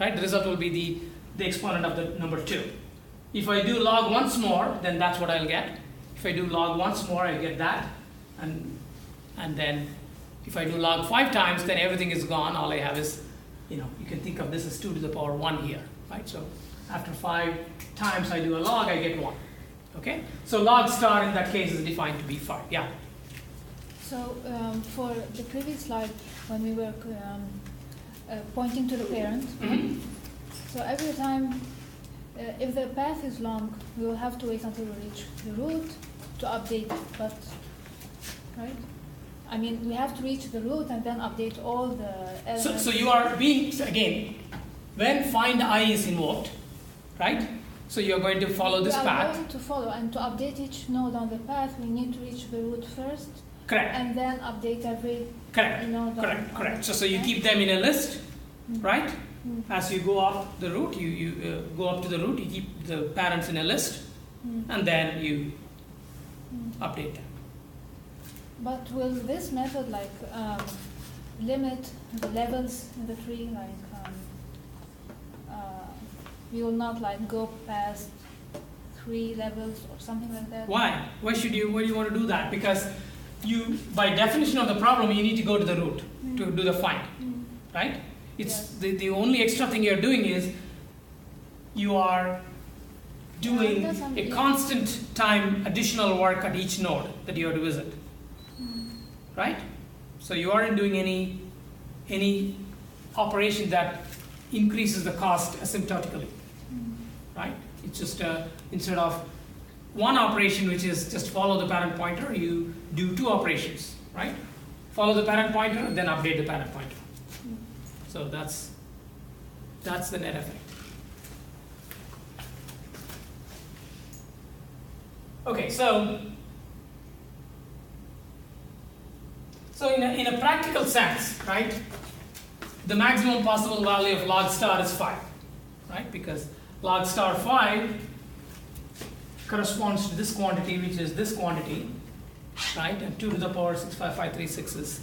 right? The result will be the exponent of the number 2. If I do log once more, then that's what I'll get. If I do log once more, I'll get that. And then if I do log 5 times, then everything is gone. All I have is, you can think of this as 2 to the power 1 here, right? So after 5 times I do a log, I get 1. Okay? So log star in that case is defined to be 5. Yeah? So for the previous slide, when we were pointing to the parent, so every time, if the path is long, we will have to wait until we reach the root to update it, but, right? I mean, we have to reach the root and then update all the elements. So you are being, again, when find I is invoked, right? So you're going to follow this path. We are going to follow, and to update each node on the path, we need to reach the root first. Correct. And then update every node. Correct. So you keep them in a list, right? As you go up the root, you go up to the root, you keep the parents in a list, and then you update them. But will this method limit the levels in the tree? We will not go past 3 levels or something like that? Why? Why do you want to do that? Because you, by definition of the problem, you need to go to the root to do the find, right? It's the only extra thing you're doing is you are doing a constant time additional work at each node that you have to visit, right? So you aren't doing any operation that increases the cost asymptotically, right? It's just instead of one operation, which is just follow the parent pointer, you do 2 operations, right? Follow the parent pointer, then update the parent pointer. So that's the net effect. Okay, so in a practical sense, right, the maximum possible value of log star is 5, right? Because log star 5 corresponds to this quantity, which is this quantity, right? And 2 to the power 65536 is,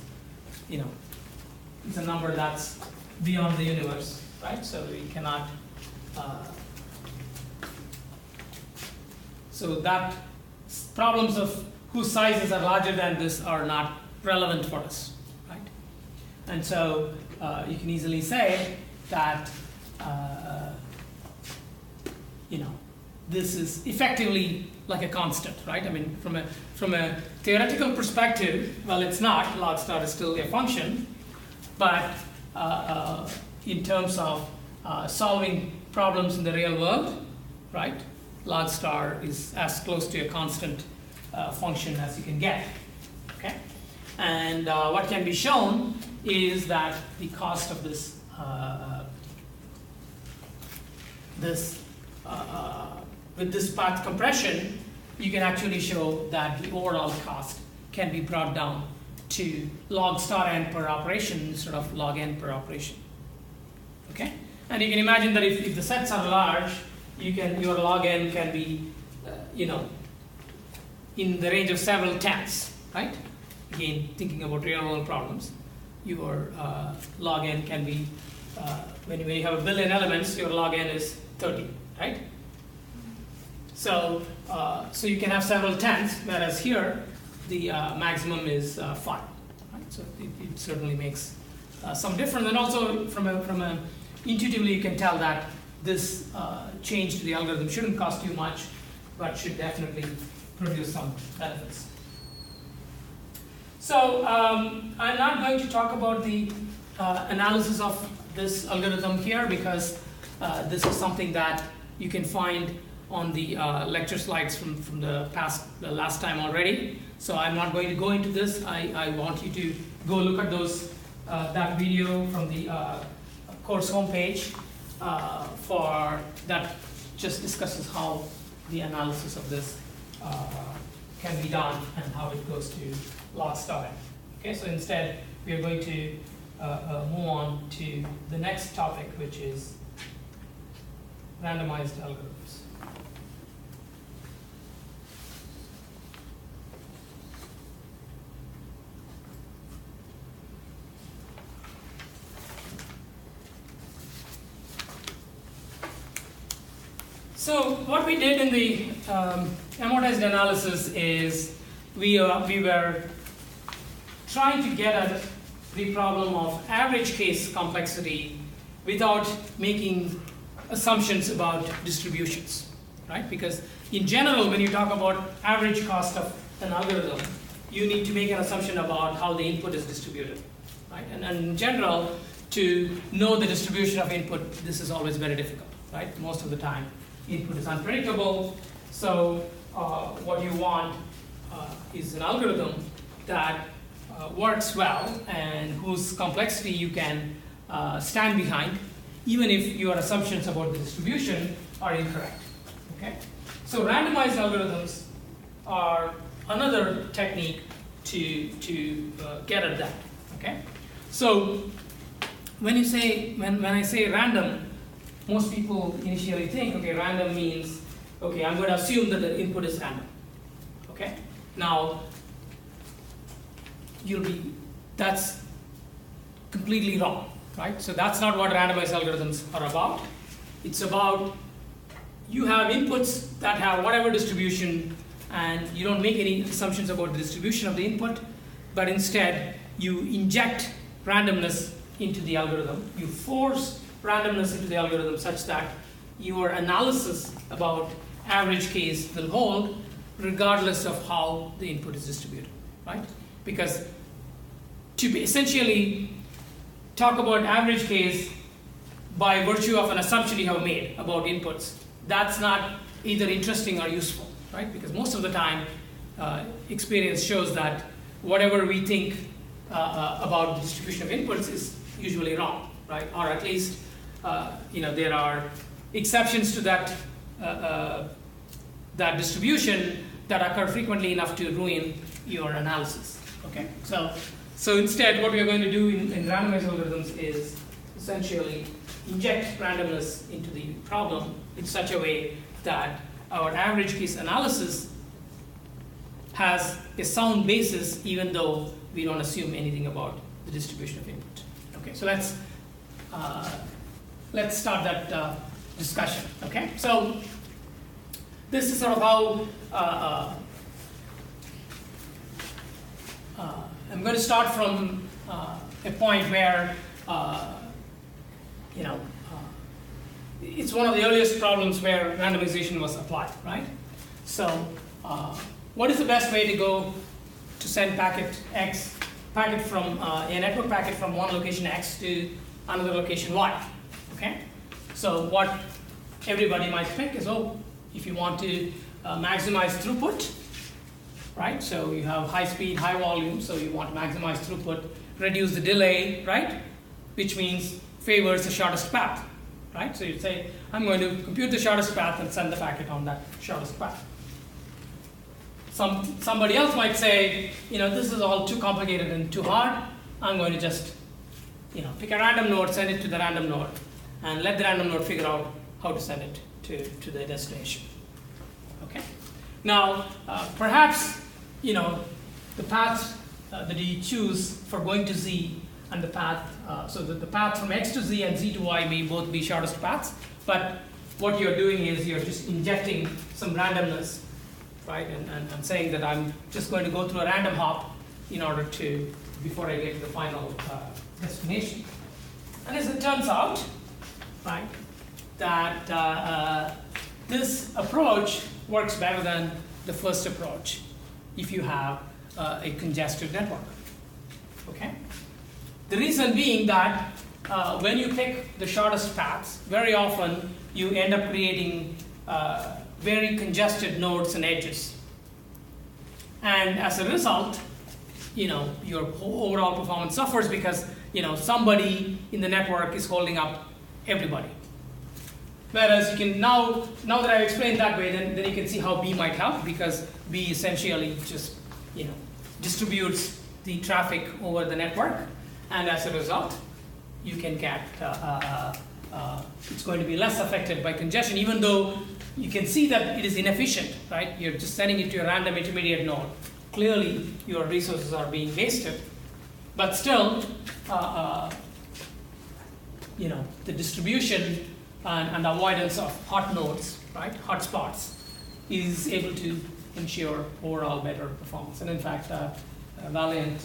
it's a number that's beyond the universe, right? So we cannot, so that problems of whose sizes are larger than this are not relevant for us, right? And so you can easily say that, this is effectively like a constant, right? I mean, from a theoretical perspective, well, it's not. Log star is still a function, but in terms of solving problems in the real world, right? Log star is as close to a constant function as you can get, okay? And what can be shown is that the cost of this with this path compression, you can actually show that the overall cost can be brought down to log star n per operation instead of log n per operation. Okay? And you can imagine that if the sets are large, your log n can be, in the range of several tenths, right? Again, thinking about real world problems, your log n can be, when you have 1 billion elements, your log n is 30, right? So you can have several tenths, whereas here the maximum is 5. Right? So it certainly makes some difference, and also from a intuitively you can tell that this change to the algorithm shouldn't cost you much, but should definitely produce some benefits. So I'm not going to talk about the analysis of this algorithm here, because this is something that you can find on the lecture slides from the last time already. So I'm not going to go into this. I want you to go look at that video from the course homepage for that just discusses how the analysis of this can be done and how it goes to log star n. Okay, so instead we are going to move on to the next topic, which is randomized algorithms. So what we did in the amortized analysis is we were trying to get at the problem of average case complexity without making assumptions about distributions, right? Because in general, when you talk about average cost of an algorithm, you need to make an assumption about how the input is distributed, right? And in general, to know the distribution of input, this is always very difficult, right? Most of the time, input is unpredictable. So what you want is an algorithm that works well and whose complexity you can stand behind, even if your assumptions about the distribution are incorrect. Okay? So randomized algorithms are another technique to get at that. Okay? So when I say random, most people initially think, okay, random means, okay, I'm going to assume that the input is random. Okay? Now, that's completely wrong, right? So that's not what randomized algorithms are about. It's about you have inputs that have whatever distribution, and you don't make any assumptions about the distribution of the input, but instead you inject randomness into the algorithm. You force randomness into the algorithm such that your analysis about average case will hold regardless of how the input is distributed, right? Because to essentially talk about average case by virtue of an assumption you have made about inputs, that's not either interesting or useful, right? Because most of the time, experience shows that whatever we think about the distribution of inputs is usually wrong, right? Or at least, there are exceptions to that that distribution that occur frequently enough to ruin your analysis. Okay, so instead, what we are going to do in randomized algorithms is essentially inject randomness into the problem in such a way that our average case analysis has a sound basis, even though we don't assume anything about the distribution of input. Okay, so let's start that discussion. Okay, so this is sort of how I'm going to start from a point where it's one of the earliest problems where randomization was applied, right? So what is the best way to go to send packet from a network packet from one location X to another location Y? Okay, so what everybody might think is, if you want to maximize throughput, right? So you have high speed, high volume, so you want to maximize throughput, reduce the delay, right? Which means favors the shortest path, right? So you'd say, I'm going to compute the shortest path and send the packet on that shortest path. Somebody else might say, this is all too complicated and too hard. I'm going to just, pick a random node, send it to the random node, and let the random node figure out how to send it to the destination. Okay. Now, perhaps, the path that you choose for going to Z and the path, so that the path from X to Z and Z to Y may both be shortest paths, but what you're doing is you're just injecting some randomness, right? And saying that I'm just going to go through a random hop in order to, before I get to the final destination. And as it turns out, right, that this approach works better than the first approach if you have a congested network. Okay? The reason being that when you pick the shortest paths, very often you end up creating very congested nodes and edges. And as a result, your overall performance suffers because somebody in the network is holding up everybody. Whereas you can now that I've explained that way, then you can see how B might help, because B essentially just distributes the traffic over the network, and as a result, you can get it's going to be less affected by congestion, even though you can see that it is inefficient, right? You're just sending it to a random intermediate node. Clearly, your resources are being wasted, but still, the distribution and avoidance of hot nodes, right, hot spots, is able to ensure overall better performance. And in fact, Valiant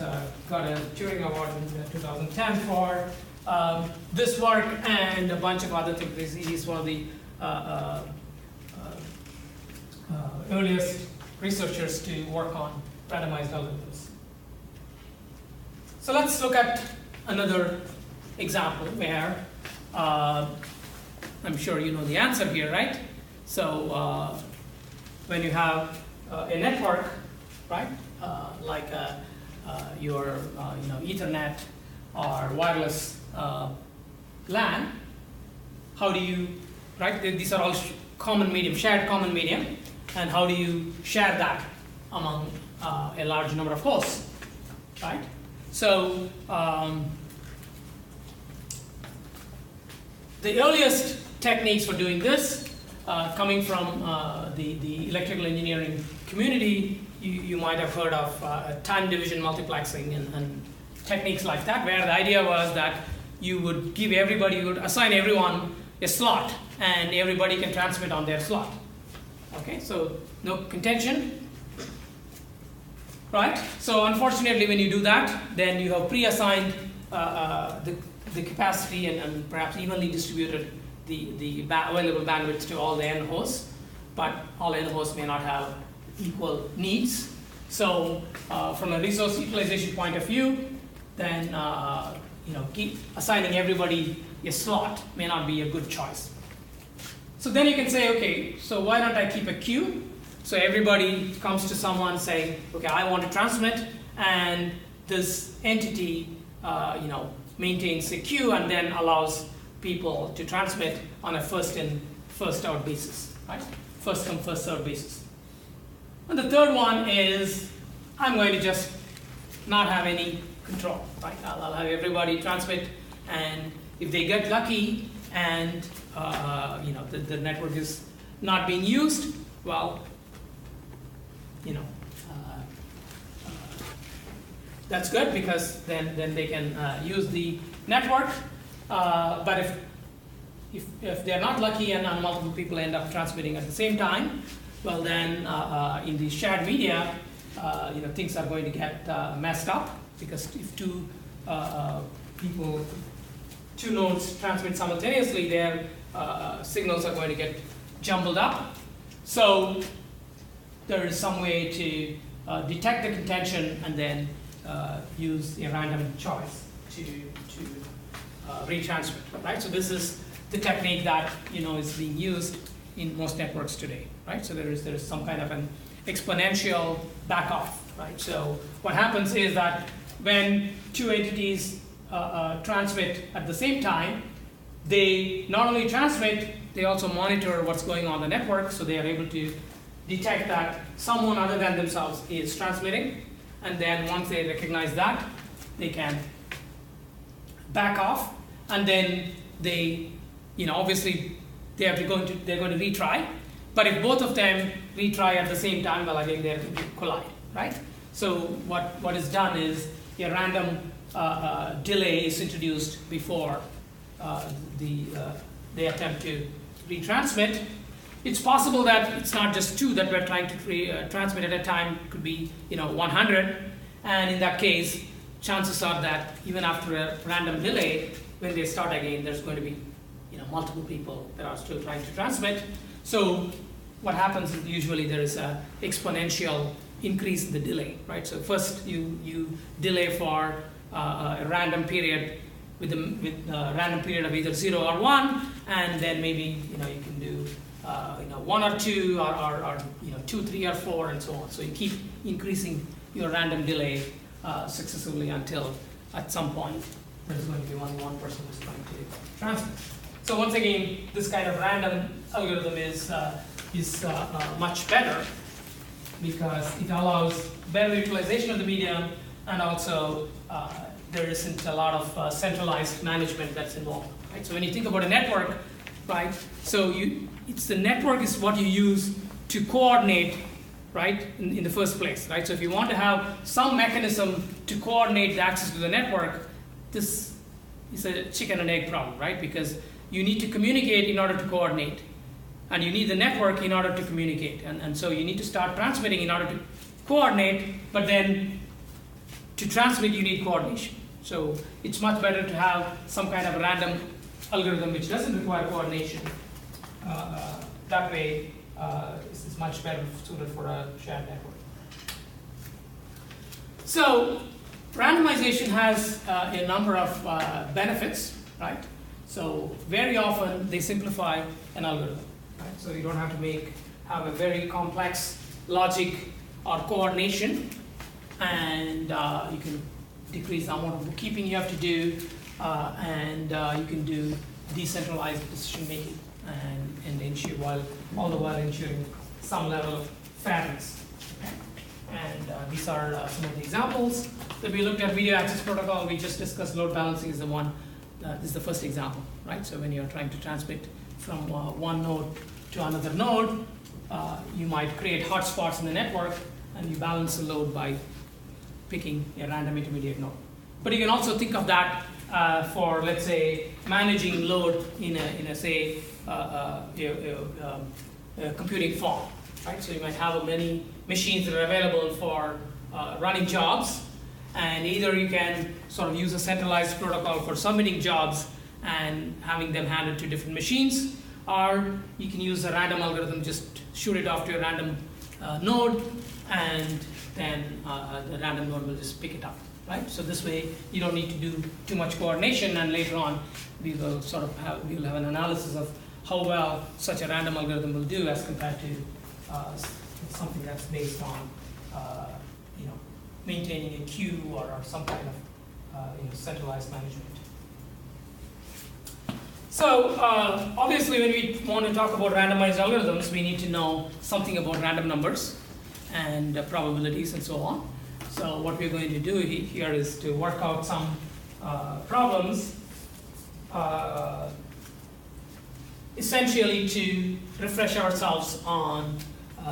got a Turing Award in 2010 for this work and a bunch of other things. He's one of the earliest researchers to work on randomized algorithms. So let's look at another example where I'm sure you know the answer here, right? So when you have a network, right, like your Ethernet or wireless LAN, how do you, right? These are all common medium, shared common medium, and how do you share that among a large number of hosts, right? So the earliest techniques for doing this, coming from the electrical engineering community, you might have heard of time division multiplexing and techniques like that, where the idea was that you would give everybody, you would assign everyone a slot, and everybody can transmit on their slot. Okay, so no contention, right? So unfortunately, when you do that, then you have pre-assigned the capacity and perhaps evenly distributed the available bandwidth to all the n hosts, but all n hosts may not have equal needs. So from a resource utilization point of view, then keep assigning everybody a slot may not be a good choice. So then you can say, okay, so why don't I keep a queue? So everybody comes to someone saying, okay, I want to transmit, and this entity maintains a queue and then allows people to transmit on a first in, first out basis, right? First come, first served basis. And the third one is, I'm going to just not have any control, right? I'll have everybody transmit, and if they get lucky and the network is not being used, well, that's good, because then they can use the network. But if they're not lucky and multiple people end up transmitting at the same time, well then in the shared media, things are going to get messed up, because if two nodes transmit simultaneously, their signals are going to get jumbled up. So there is some way to detect the contention and then use a random choice to retransmit, right? So this is the technique that is being used in most networks today, right? So there is some kind of an exponential backoff, right? So what happens is that when two entities transmit at the same time, they not only transmit, they also monitor what's going on the network, so they are able to detect that someone other than themselves is transmitting, and then once they recognize that, they can back off, and then they, obviously they're going to retry, but if both of them retry at the same time, well, again, they're going to collide, right? So what is done is a random delay is introduced before they attempt to retransmit. It's possible that it's not just two that we're trying to transmit at a time. It could be 100, and in that case, chances are that even after a random delay, when they start again, there's going to be multiple people that are still trying to transmit. So what happens is usually there is an exponential increase in the delay, right? So first you delay for a random period with a random period of either 0 or 1, and then maybe you can do 1 or 2 or 2, 3 or 4 and so on. So you keep increasing your random delay successively until at some point there's going to be only one person who's trying to transmit. So once again, this kind of random algorithm is much better, because it allows better utilization of the medium, and also there isn't a lot of centralized management that's involved. Right? So when you think about a network, right? So it's the network is what you use to coordinate, right? In the first place, right? So if you want to have some mechanism to coordinate the access to the network, this is a chicken and egg problem, right? Because you need to communicate in order to coordinate. And you need the network in order to communicate. And so you need to start transmitting in order to coordinate, but then to transmit you need coordination. So it's much better to have some kind of random algorithm which doesn't require coordination. That way, it's much better suited for a shared network. So randomization has a number of benefits, right? So very often they simplify an algorithm, right? So you don't have to have a very complex logic or coordination, and you can decrease the amount of bookkeeping you have to do, and you can do decentralized decision making and ensure all the while ensuring some level of fairness. Okay? And these are some of the examples that we looked at. Video access protocol, we just discussed. Load balancing is the one. This is the first example, right? So when you're trying to transmit from one node to another node, you might create hotspots in the network, and you balance the load by picking a random intermediate node. But you can also think of that for, let's say, managing load in a say, computing farm, right? So you might have many machines that are available for running jobs, and either you can sort of use a centralized protocol for submitting jobs and having them handed to different machines, or you can use a random algorithm, just shoot it off to a random node, and then the random node will just pick it up, right? So this way you don't need to do too much coordination, and later on we will we'll have an analysis of how well such a random algorithm will do as compared to something that's based on maintaining a queue or some kind of centralized management. So obviously when we want to talk about randomized algorithms, we need to know something about random numbers and probabilities and so on. So what we're going to do here is to work out some problems, essentially to refresh ourselves on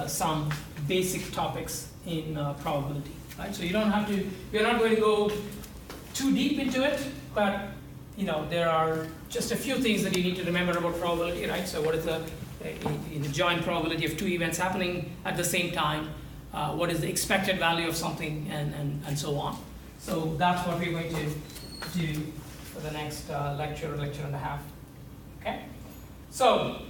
some basic topics in probability. Right? So you don't have to, we're not going to go too deep into it, but there are just a few things that you need to remember about probability, right? So what is the joint probability of two events happening at the same time? What is the expected value of something, and so on. So that's what we're going to do for the next lecture and a half. Okay? So,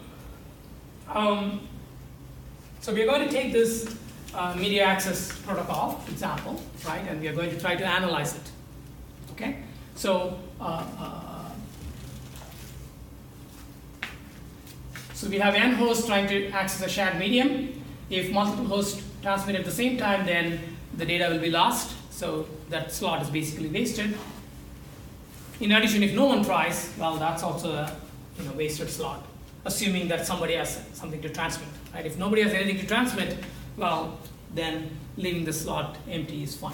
so we're going to take this media access protocol example, right? And we are going to try to analyze it. Okay? So, so we have n hosts trying to access a shared medium. If multiple hosts transmit at the same time, then the data will be lost. So that slot is basically wasted. In addition, if no one tries, well, that's also a wasted slot, assuming that somebody has something to transmit. Right? If nobody has anything to transmit, well, then leaving the slot empty is fine.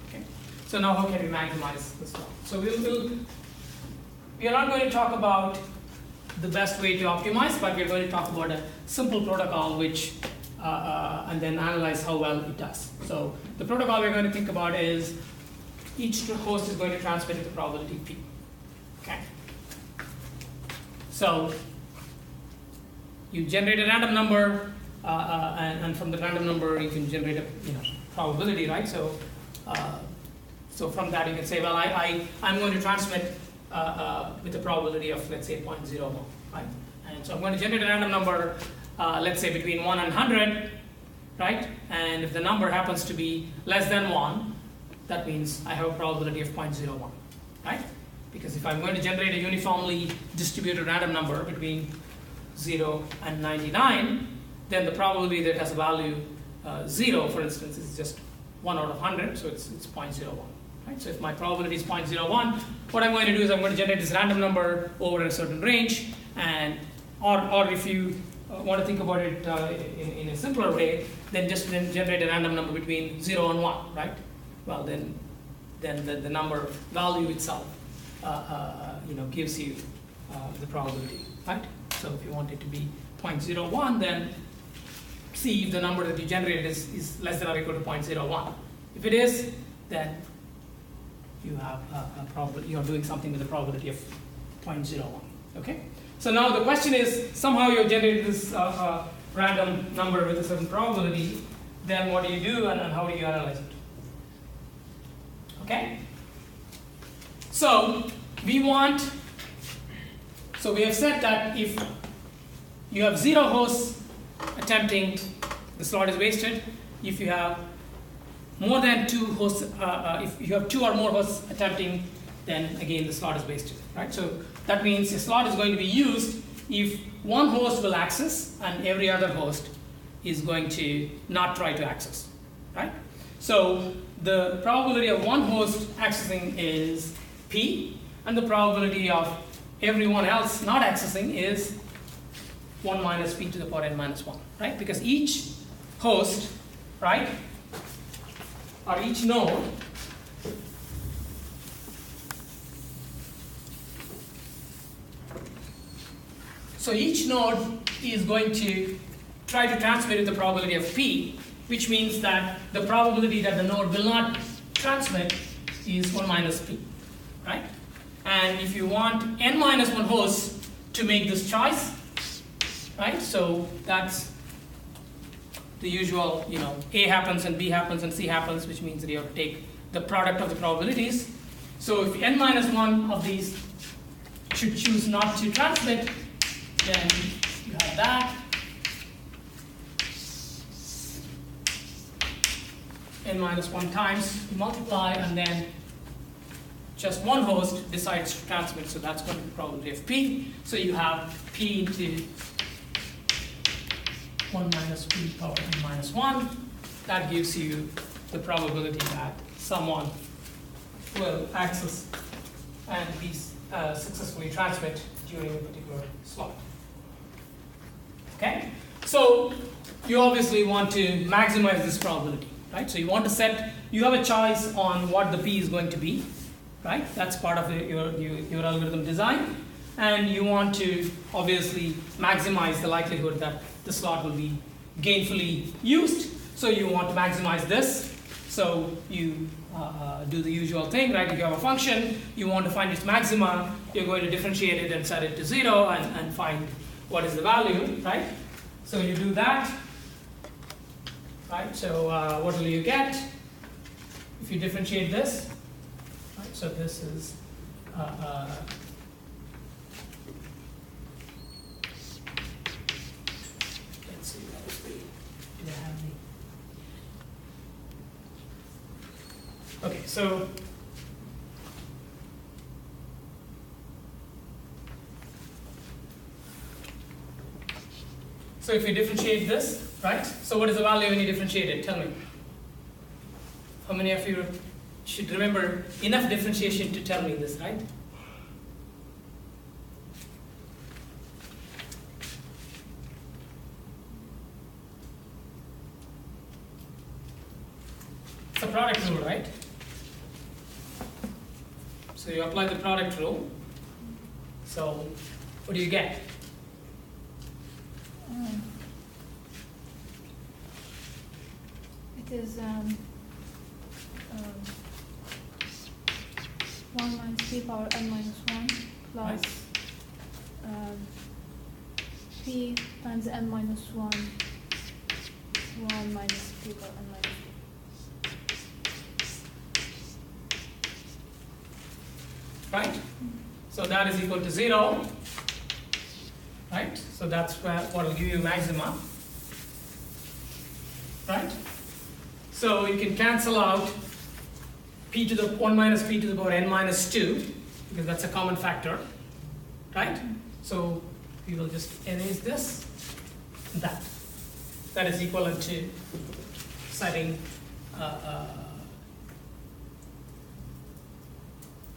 Okay? So now how can we maximize the slot? So we are not going to talk about the best way to optimize, but we're going to talk about a simple protocol which and then analyze how well it does. So the protocol we're going to think about is each host is going to transmit at the probability p. Okay. So you generate a random number, and from the random number you can generate a probability, right? So so from that you can say, well, I'm going to transmit with a probability of, let's say, 0.01, right? And so I'm going to generate a random number, let's say between 1 and 100, right? And if the number happens to be less than 1, that means I have a probability of 0.01, right? Because if I'm going to generate a uniformly distributed random number between 0 and 99, then the probability that has a value 0, for instance, is just 1 out of 100, so it's 0.01. Right? So if my probability is 0.01, what I'm going to do is I'm going to generate this random number over a certain range, and or if you want to think about it in a simpler way, then just generate a random number between 0 and 1, right? Well, then the number value itself gives you the probability, right? So if you want it to be 0.01, then see if the number that you generated is less than or equal to 0.01. If it is, then you have a probability, you're doing something with a probability of 0.01. Okay? So now the question is, somehow you've generated this random number with a certain probability, then what do you do and how do you analyze it? Okay? So we have said that if you have 0 hosts attempting, the slot is wasted. If you have more than 2 hosts, if you have 2 or more hosts attempting, then again the slot is wasted, right? So that means the slot is going to be used if one host will access and every other host is going to not try to access, right? So the probability of one host accessing is P, and the probability of everyone else not accessing is 1 minus P to the power n minus 1, right? Because each host, right, or each node each node is going to try to transmit with the probability of P, which means that the probability that the node will not transmit is 1 minus P, right? And if you want n minus 1 hosts to make this choice, right? So that's the usual, A happens and B happens and C happens, which means that you have to take the product of the probabilities. So if n minus 1 of these should choose not to transmit, then you have that. N minus 1 times, you multiply, and then just one host decides to transmit, so that's going to be the probability of P. So you have P into 1 minus P power n minus 1. That gives you the probability that someone will access and be successfully transmit during a particular slot. Okay? So you obviously want to maximize this probability, right? So you want to you have a choice on what the P is going to be, right? That's part of your algorithm design. And you want to obviously maximize the likelihood that the slot will be gainfully used. So you want to maximize this. So you do the usual thing, right? If you have a function, you want to find its maxima, you're going to differentiate it and set it to 0 and find what is the value, right? So you do that, right? So what will you get if you differentiate this? Right? So this is let's see, what is the, did I have the, okay, so if you differentiate this, right? So what is the value when you differentiate it? Tell me. How many of you should remember enough differentiation to tell me this, right? It's a product rule, right? So you apply the product rule. So what do you get? It is 1 minus P power n minus 1 plus P times n minus 1 minus P power n minus 1. Right? So that is equal to 0. Right? So that's what will give you maxima. Right? So you can cancel out P to the 1 minus P to the power n minus 2, because that's a common factor. Right? So we will just erase this and that. That is equivalent to setting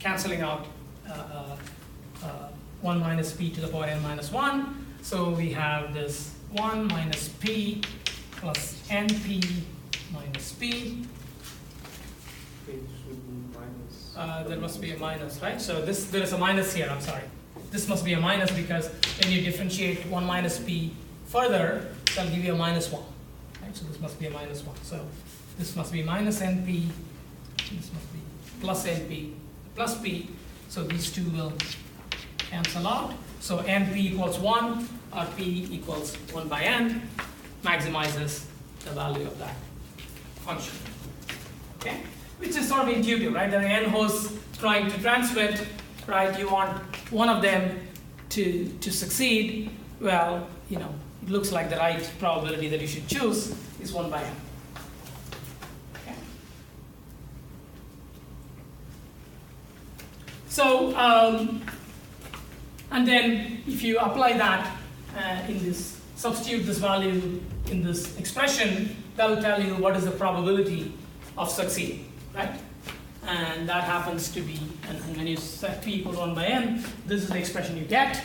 canceling out 1 minus P to the power n minus 1. So we have this 1 minus P plus np minus P. There must be a minus, right? So there is a minus here, I'm sorry. This must be a minus because when you differentiate 1 minus P further, that'll give you a minus 1. Right? So this must be a minus 1. So this must be minus np, this must be plus np, plus P. So these two will cancel out. So np equals 1 or p equals 1 by n maximizes the value of that function. Okay? Which is sort of intuitive, right? There are n hosts trying to transmit, right? You want one of them to succeed. Well, you know, it looks like the right probability that you should choose is 1 by n. Okay? So, and then if you apply that in this, substitute this value in this expression, that will tell you what is the probability of succeeding, right? And that happens to be, and when you set p equals 1 by n, this is the expression you get,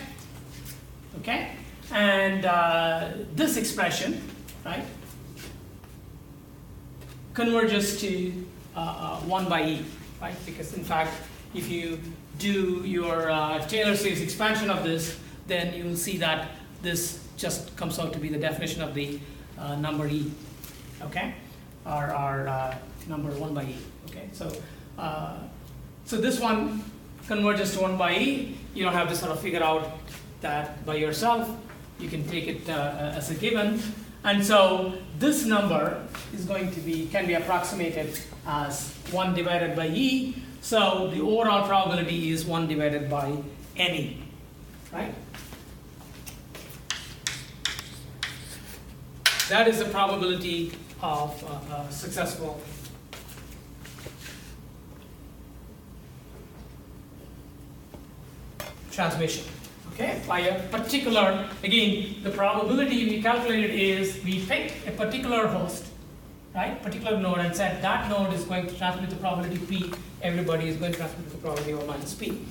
okay? And this expression, right, converges to 1 by e, right? Because in fact, if you do your Taylor series expansion of this, then you will see that this just comes out to be the definition of the number e, okay? Or number 1 by e, okay? So this one converges to 1 by e. You don't have to sort of figure out that by yourself. You can take it as a given. And so this number is going to be, can be approximated as 1 divided by e. So the overall probability is 1 divided by ne, right? That is the probability of successful transmission. Okay, by a particular, again, the probability we calculated is we pick a particular host, right, particular node, and said that node is going to transmit the probability p, everybody is going to transmit the probability of minus p.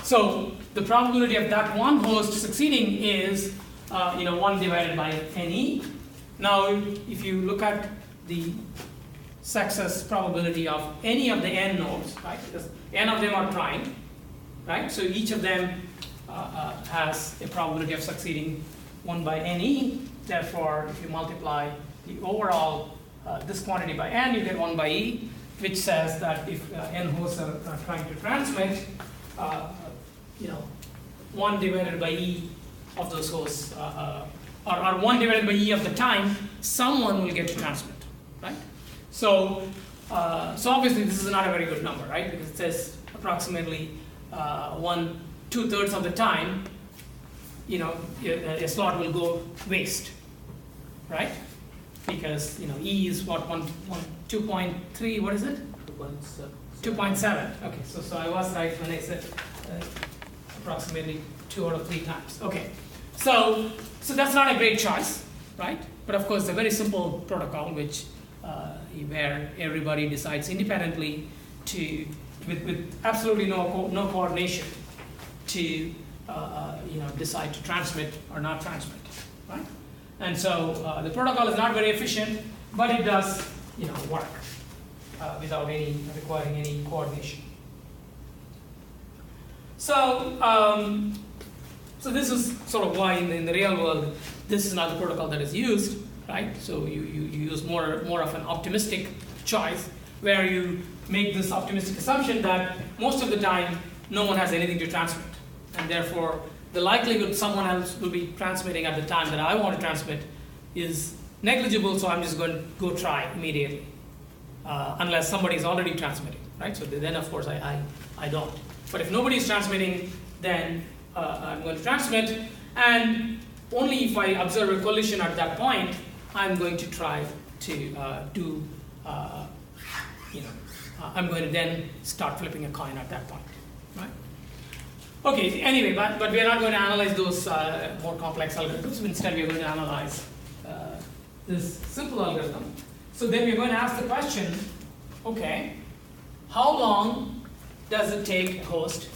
So the probability of that one host succeeding is 1 divided by ne. Now if you look at the success probability of any of the n nodes, right, because n of them are primed, right, so each of them has a probability of succeeding 1 by ne. Therefore, if you multiply the overall this quantity by n, you get 1 by e, which says that if n hosts are trying to transmit, 1 divided by e of those hosts, or 1 divided by e of the time, someone will get to transmit, right? So, so obviously this is not a very good number, right? Because it says approximately 2/3 of the time, a slot will go waste, right? Because e is what 2.3. What is it? 2.7. Okay, so I was right when I said approximately 2 out of 3 times. Okay, so that's not a great choice, right? But of course, a very simple protocol which where everybody decides independently to with absolutely no coordination to decide to transmit or not transmit, right? And so the protocol is not very efficient, but it does work without requiring any coordination. So so this is sort of why in the real world this is not the protocol that is used, right? So you use more of an optimistic choice where you make this optimistic assumption that most of the time no one has anything to transmit, and therefore the likelihood someone else will be transmitting at the time that I want to transmit is negligible, so I'm just going to go try immediately, unless somebody is already transmitting, right? So then of course I don't. But if nobody is transmitting, then I'm going to transmit, and only if I observe a collision at that point, I'm going to try to I'm going to then start flipping a coin at that point, right? Okay, anyway, but we are not going to analyze those more complex algorithms. Instead, we are going to analyze this simple algorithm. So then we're going to ask the question, okay, how long does it take a host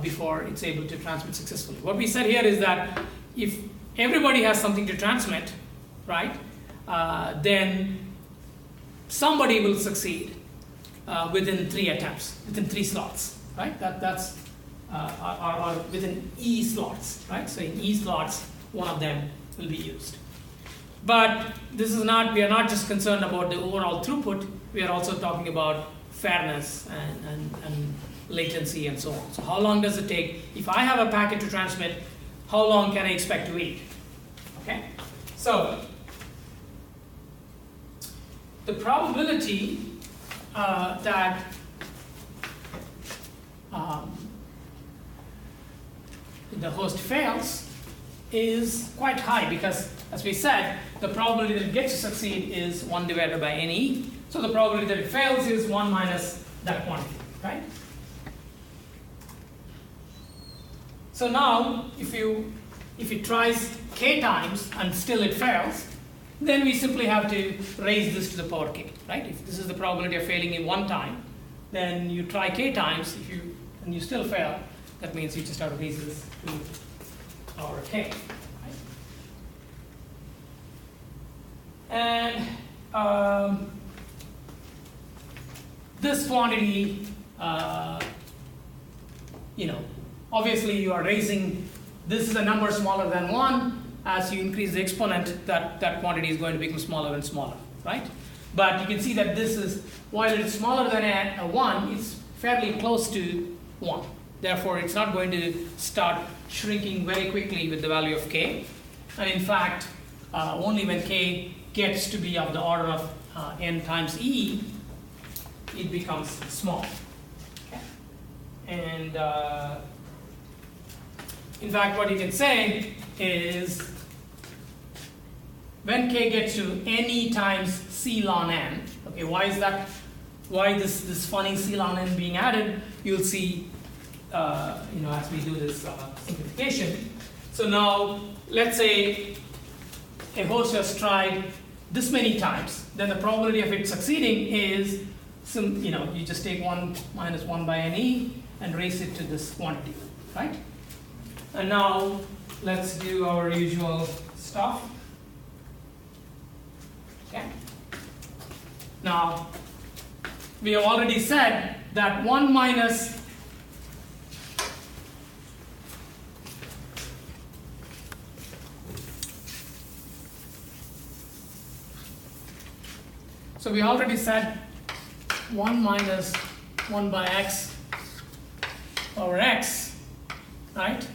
before it's able to transmit successfully? What we said here is that if everybody has something to transmit, right, then somebody will succeed within 3 attempts, within 3 slots, right? That's or within E slots, right? So in E slots, one of them will be used. But this is not, we are not just concerned about the overall throughput, we are also talking about fairness and latency and so on. So how long does it take? If I have a packet to transmit, how long can I expect to wait? Okay? So the probability that the host fails is quite high because, as we said, the probability that it gets to succeed is 1 divided by NE. So the probability that it fails is 1 minus that quantity, right? So now, if it tries k times and still it fails, then we simply have to raise this to the power k, right? If this is the probability of failing in one time, then you try k times. And you still fail, that means you just have to raise this to power k. Right? And this quantity, obviously you are raising, this is a number smaller than 1. As you increase the exponent, that quantity is going to become smaller and smaller, right? But you can see that this is, while it's smaller than a 1, it's fairly close to 1. Therefore, it's not going to start shrinking very quickly with the value of k. And in fact, only when k gets to be of the order of n times e, it becomes small. Okay. And in fact, what you can say is when k gets to ne times c ln n, okay, why is that? Why this funny c ln n being added? You'll see, as we do this simplification. So now, let's say a host has tried this many times, then the probability of it succeeding is, you just take 1 minus 1 by ne and raise it to this quantity, right? And now, let's do our usual stuff. Okay. Now, we have already said that 1 minus so we already said 1 minus 1 by x over x, right,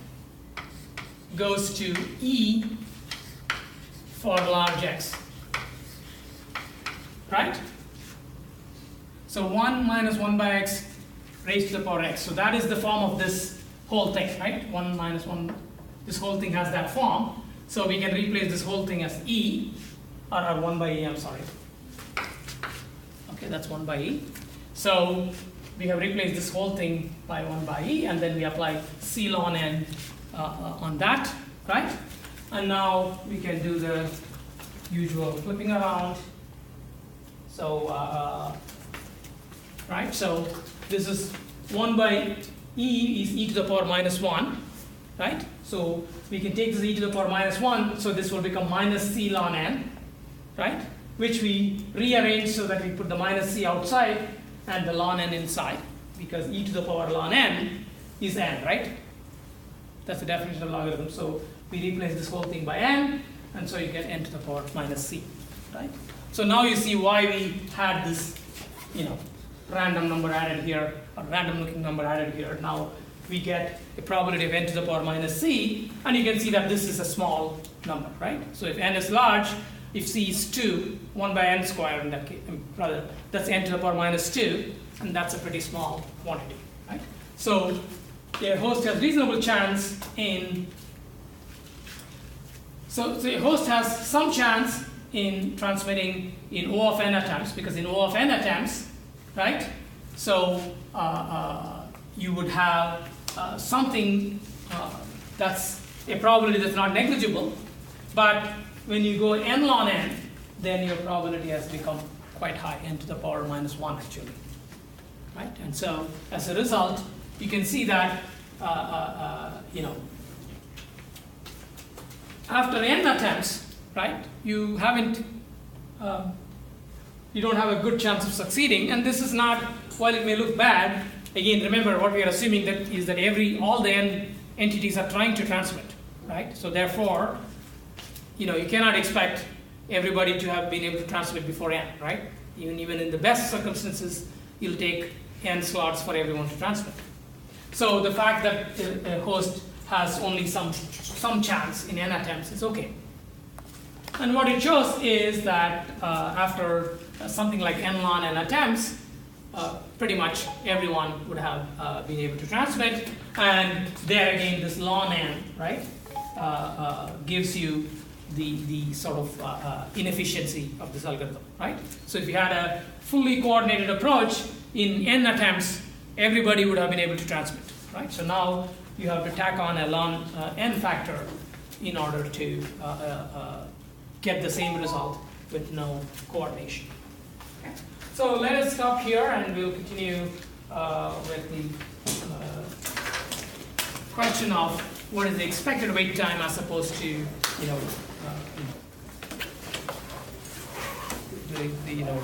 goes to e for large x, right? So 1 minus 1 by x raised to the power x. So that is the form of this whole thing, right? 1 minus 1, this whole thing has that form. So we can replace this whole thing as e, or 1 by e, I'm sorry. Okay, that's 1 by e. So we have replaced this whole thing by 1 by e, and then we apply c ln n on that, right? And now we can do the usual flipping around. So, right, so this is 1 by e is e to the power minus 1, right? So we can take this e to the power minus 1, so this will become minus c ln n, right? Which we rearrange so that we put the minus c outside and the ln n inside, because e to the power ln n is n, right? That's the definition of logarithm. So we replace this whole thing by n, and so you get n to the power minus c, right? So now you see why we had this, random number added here, or random looking number added here. Now we get a probability of n to the power minus c, and you can see that this is a small number, right? So if n is large, if c is 2, 1 by n squared in that case, rather, that's n to the power minus 2, and that's a pretty small quantity, right? So a host has reasonable chance in, so a host has some chance in transmitting in O of n attempts, because in O of n attempts, right, so you would have something that's a probability that's not negligible, but when you go n ln n, then your probability has become quite high, n to the power minus 1 actually, right? And so as a result, you can see that after n attempts, right, you don't have a good chance of succeeding. And this is not, while it may look bad, again, remember what we are assuming that is that all the n entities are trying to transmit, right? So therefore, you cannot expect everybody to have been able to transmit before n, right? Even in the best circumstances, you'll take n slots for everyone to transmit. So the fact that a host has only some chance in n attempts is okay. And what it shows is that after something like n ln n attempts, pretty much everyone would have been able to transmit. And there again, this ln n, right, gives you the sort of inefficiency of this algorithm, right? So if you had a fully coordinated approach in n attempts, everybody would have been able to transmit, right? So now you have to tack on a ln n factor in order to get the same result with no coordination. Okay. So let us stop here, and we'll continue with the question of what is the expected wait time as opposed to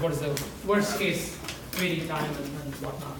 what is the worst case waiting time and whatnot.